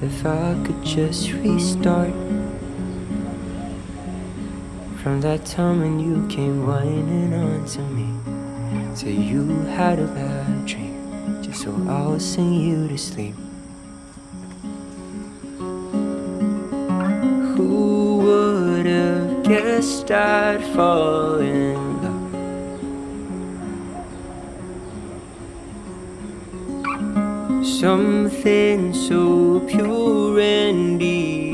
If I could just restart from that time when you came whining on to me, say you had a bad dream, just so I'll sing you to sleep. Who would have guessed I'd fall in love? Something so pure and deep